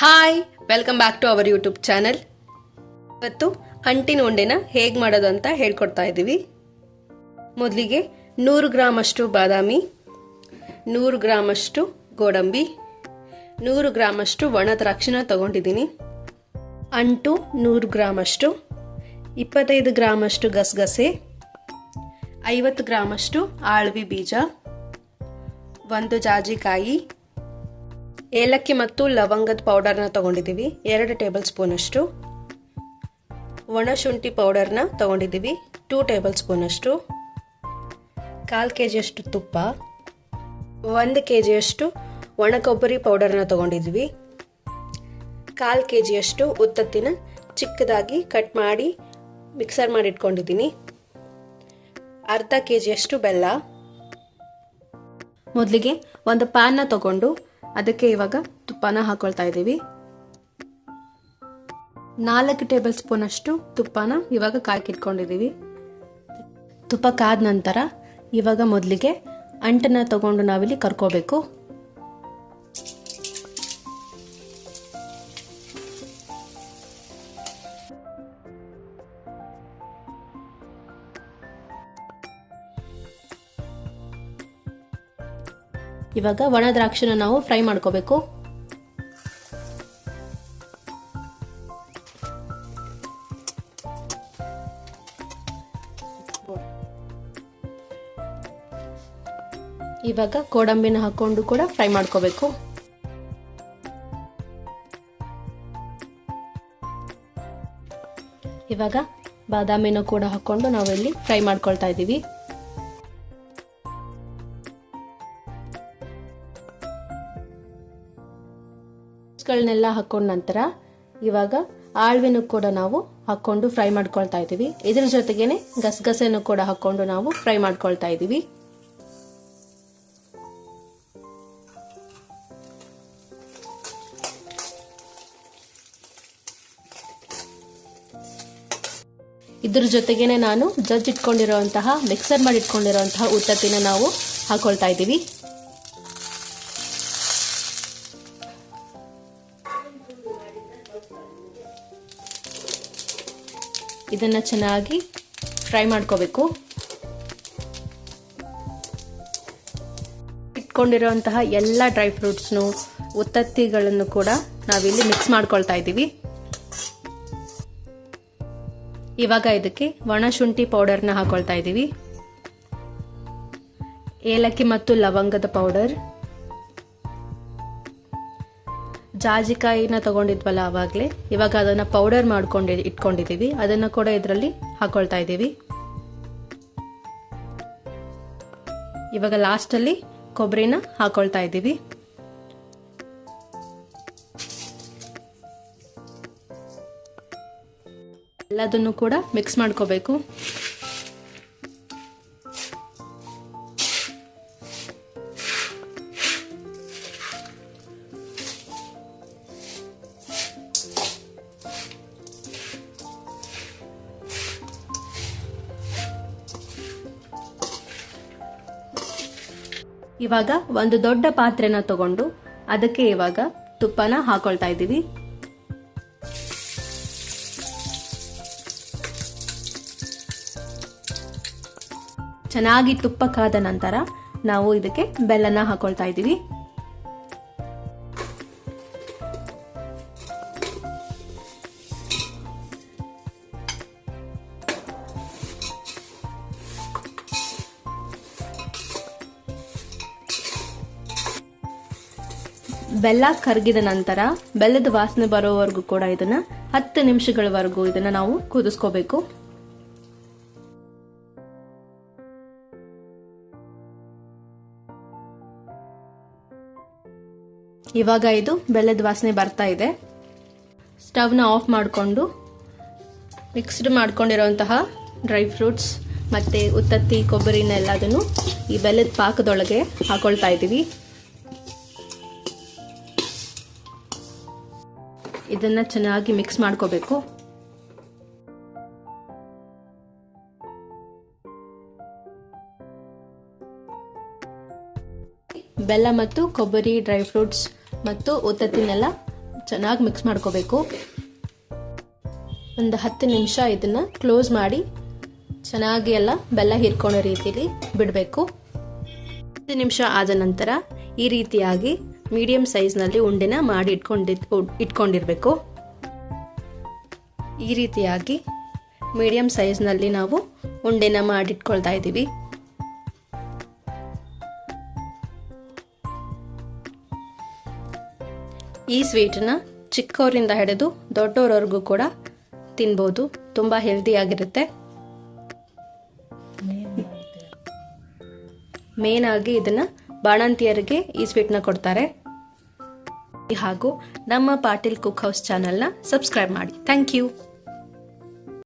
Hi, welcome back to our YouTube channel. ಇವತ್ತು ಅಂಟಿನ ಉಂಡೆನ ಹೇಗೆ ಮಾಡೋದು ಅಂತ ಹೇಳ್ಕೊಡ್ತಾ ಇದ್ದೀವಿ. ಮೊದಲಿಗೆ 100 ಗ್ರಾಮ್ ಅಷ್ಟು ಬಾದಾಮಿ, 100 ಗ್ರಾಮ್ ಅಷ್ಟು ಗೋಡಂಬಿ, 100 ಗ್ರಾಮ್ ಅಷ್ಟು ಒಣ ದ್ರಾಕ್ಷಿನ ತಗೊಂಡಿದ್ದೀನಿ. ಅಂಟು 100 ಗ್ರಾಮ್ ಅಷ್ಟು, 25 ಗ್ರಾಮ್ ಅಷ್ಟು ಗಸಗಸೆ, 50 ಗ್ರಾಮ್ ಅಷ್ಟು ಆಳ್ವಿ ಬೀಜ, 1 ಜಾಜಿಕಾಯಿ, ಏಲಕ್ಕಿ ಮತ್ತು ಲವಂಗದ ಪೌಡರ್ನ ತಗೊಂಡಿದ್ದೀವಿ 2 ಟೇಬಲ್ ಸ್ಪೂನ್ ಅಷ್ಟು, ಒಣ ಶುಂಠಿ ಪೌಡರ್ನ ತಗೊಂಡಿದ್ದೀವಿ 2 ಟೇಬಲ್ ಸ್ಪೂನ್ ಅಷ್ಟು, 1/4 kg ಅಷ್ಟು ತುಪ್ಪ, 1 kg ಅಷ್ಟು ಒಣ ಕೊಬ್ಬರಿ ಪೌಡರ್ನ ತಗೊಂಡಿದ್ದೀವಿ, 1/4 kg ಅಷ್ಟು ಉತ್ತತ್ತಿನ ಚಿಕ್ಕದಾಗಿ ಕಟ್ ಮಾಡಿ ಮಿಕ್ಸರ್ ಮಾಡಿ ಇಟ್ಕೊಂಡಿದ್ದೀನಿ, 1/2 kg ಅಷ್ಟು ಬೆಲ್ಲ. ಮೊದಲಿಗೆ ಒಂದು ಪ್ಯಾನ್ನ ತಗೊಂಡು ಅದಕ್ಕೆ ಇವಾಗ ತುಪ್ಪನ ಹಾಕೊಳ್ತಾ ಇದ್ದೀವಿ. 4 ಟೇಬಲ್ ಸ್ಪೂನ್ ಅಷ್ಟು ತುಪ್ಪನ ಇವಾಗ ಕಾಯ್ಕಿಟ್ಕೊಂಡಿದ್ದೀವಿ. ತುಪ್ಪ ಕಾದ ನಂತರ ಇವಾಗ ಮೊದಲಿಗೆ ಅಂಟನ್ನ ತಗೊಂಡು ನಾವಿಲ್ಲಿ ಕರ್ಕೋಬೇಕು. ಇವಾಗ ಒಣ ದ್ರಾಕ್ಷಿನ ನಾವು ಫ್ರೈ ಮಾಡ್ಕೋಬೇಕು. ಇವಾಗ ಗೋಡಂಬಿನ ಹಾಕೊಂಡು ಕೂಡ ಫ್ರೈ ಮಾಡ್ಕೋಬೇಕು. ಇವಾಗ ಬಾದಾಮಿನ ಕೂಡ ಹಾಕೊಂಡು ನಾವಿಲ್ಲಿ ಫ್ರೈ ಮಾಡ್ಕೊಳ್ತಾ ಇದ್ದೀವಿ. ಗಳನ್ನೆಲ್ಲ ಹಾಕೊಂಡ ನಂತರ ಇವಾಗ ಆಳ್ವಿನೂ ಕೂಡ ನಾವು ಹಾಕೊಂಡು ಫ್ರೈ ಮಾಡ್ಕೊಳ್ತಾ ಇದ್ದೀವಿ. ಇದ್ರ ಜೊತೆಗೇನೆ ಗಸಗಸೆನೂ ಕೂಡ ಹಾಕೊಂಡು ನಾವು ಫ್ರೈ ಮಾಡ್ಕೊಳ್ತಾ ಇದ್ದೀವಿ. ಇದ್ರ ಜೊತೆಗೇನೆ ನಾನು ಜಜ್ಜಿಟ್ಕೊಂಡಿರುವಂತಹ ಮಿಕ್ಸರ್ ಮಾಡಿ ಇಟ್ಕೊಂಡಿರುವಂತಹ ಉತ್ತತ್ತಿನ ನಾವು ಹಾಕೊಳ್ತಾ ಇದ್ದೀವಿ. ಇದನ್ನ ಚೆನ್ನಾಗಿ ಫ್ರೈ ಮಾಡ್ಕೋಬೇಕು. ಇಟ್ಕೊಂಡಿರುವಂತಹ ಎಲ್ಲ ಡ್ರೈ ಫ್ರೂಟ್ಸ್ನು ಉತ್ತತ್ತಿಗಳನ್ನು ಕೂಡ ನಾವಿಲ್ಲಿ ಮಿಕ್ಸ್ ಮಾಡ್ಕೊಳ್ತಾ ಇದ್ದೀವಿ. ಇವಾಗ ಇದಕ್ಕೆ ಒಣ ಶುಂಠಿ ಪೌಡರ್ನ ಹಾಕೊಳ್ತಾ ಇದ್ದೀವಿ, ಏಲಕ್ಕಿ ಮತ್ತು ಲವಂಗದ ಪೌಡರ್, ಜಾಜಿಕಾಯಿನ ತಗೊಂಡಿದ್ವಲ್ಲ ಆವಾಗಲೇ, ಇವಾಗ ಅದನ್ನ ಪೌಡರ್ ಮಾಡ್ಕೊಂಡು ಇಟ್ಕೊಂಡಿದ್ದೀವಿ, ಅದನ್ನ ಕೂಡ ಇದರಲ್ಲಿ ಹಾಕೊಳ್ತಾ ಇದ್ದೀವಿ. ಇವಾಗ ಲಾಸ್ಟ್ ಅಲ್ಲಿ ಕೊಬ್ಬರಿನ ಹಾಕೊಳ್ತಾ ಇದ್ದೀವಿ. ಎಲ್ಲದನ್ನು ಕೂಡ ಮಿಕ್ಸ್ ಮಾಡ್ಕೋಬೇಕು. ಇವಾಗ ಒಂದು ದೊಡ್ಡ ಪಾತ್ರೆನ ತಗೊಂಡು ಅದಕ್ಕೆ ಇವಾಗ ತುಪ್ಪನ ಹಾಕೊಳ್ತಾ ಇದ್ದೀವಿ. ಚೆನ್ನಾಗಿ ತುಪ್ಪ ಕಾದ ನಂತರ ನಾವು ಇದಕ್ಕೆ ಬೆಲ್ಲನ ಹಾಕೊಳ್ತಾ ಇದ್ದೀವಿ. ಬೆಲ್ಲ ಕರಗಿದ ನಂತರ ಬೆಲ್ಲದ ವಾಸನೆ ಬರೋವರೆಗೂ ಕೂಡ ಇದನ್ನ 10 ನಿಮಿಷಗಳವರೆಗೂ ಇದನ್ನ ನಾವು ಕುದಿಸ್ಕೋಬೇಕು. ಇವಾಗ ಇದು ಬೆಲ್ಲದ ವಾಸನೆ ಬರ್ತಾ ಇದೆ. ಸ್ಟವ್ನ ಆಫ್ ಮಾಡಿಕೊಂಡು ಮಿಕ್ಸ್ಡ್ ಮಾಡ್ಕೊಂಡಿರುವಂತಹ ಡ್ರೈ ಫ್ರೂಟ್ಸ್ ಮತ್ತೆ ಉತ್ತತ್ತಿ ಕೊಬ್ಬರಿನ ಎಲ್ಲದನ್ನು ಈ ಬೆಲ್ಲದ ಪಾಕದೊಳಗೆ ಹಾಕೊಳ್ತಾ ಇದ್ದೀವಿ. ಇದನ್ನ ಚೆನ್ನಾಗಿ ಮಿಕ್ಸ್ ಮಾಡ್ಕೋಬೇಕು. ಬೆಲ್ಲ ಮತ್ತು ಕೊಬ್ಬರಿ ಡ್ರೈ ಫ್ರೂಟ್ಸ್ ಮತ್ತು ಉತ್ತತ್ತಿನೆಲ್ಲ ಚೆನ್ನಾಗಿ ಮಿಕ್ಸ್ ಮಾಡ್ಕೋಬೇಕು. ಒಂದು 10 ನಿಮಿಷ ಇದನ್ನು ಕ್ಲೋಸ್ ಮಾಡಿ ಚೆನ್ನಾಗಿ ಎಲ್ಲ ಬೆಲ್ಲ ಹೀರ್ಕೊಳ್ಳೋ ರೀತಿಲಿ ಬಿಡಬೇಕು. 10 ನಿಮಿಷ ಆದ ನಂತರ ಈ ರೀತಿಯಾಗಿ ಮೀಡಿಯಂ ಸೈಜ್ನಲ್ಲಿ ಉಂಡೆನ ಮಾಡಿ ಇಟ್ಕೊಂಡಿರಬೇಕು. ಈ ರೀತಿಯಾಗಿ ಮೀಡಿಯಂ ಸೈಜ್ನಲ್ಲಿ ನಾವು ಉಂಡೆನ ಮಾಡಿಟ್ಕೊಳ್ತಾ ಇದ್ದೀವಿ. ಈ ಸ್ವೀಟನ್ನ ಚಿಕ್ಕವರಿಂದ ಹಿಡಿದು ದೊಡ್ಡವರವರೆಗೂ ಕೂಡ ತಿನ್ಬೋದು. ತುಂಬ ಹೆಲ್ದಿಯಾಗಿರುತ್ತೆ. ಮೇನ್ ಆಗಿ ಇದನ್ನ ಬಾಣಂತಿಯರಿಗೆ ಈ ಸ್ವೀಟ್ನ ಕೊಡ್ತಾರೆ. ಹಾಗೂ ನಮ್ಮ ಪಾಟೀಲ್ ಕುಕ್ ಹೌಸ್ ಚಾನೆಲ್ನ ಸಬ್ಸ್ಕ್ರೈಬ್ ಮಾಡಿ. Thank you.